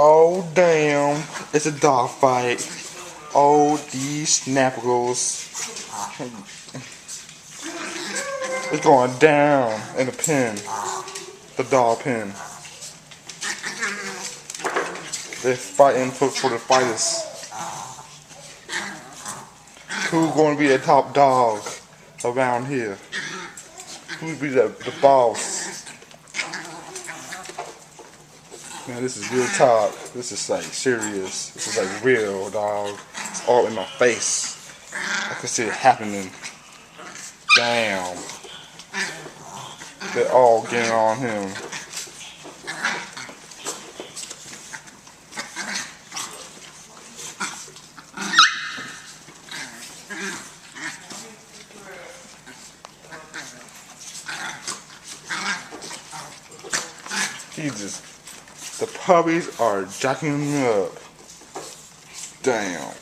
Oh damn, it's a dog fight. Oh, these snappers. It's going down in the pen. The dog pen. They're fighting for the fighters. Who's going to be the top dog around here? Who'll be the boss? Man, this is real talk. This is like serious. This is like real, dog. It's all in my face. I can see it happening. Damn. They're all getting on him. Jesus. The puppies are jacking him up. Damn.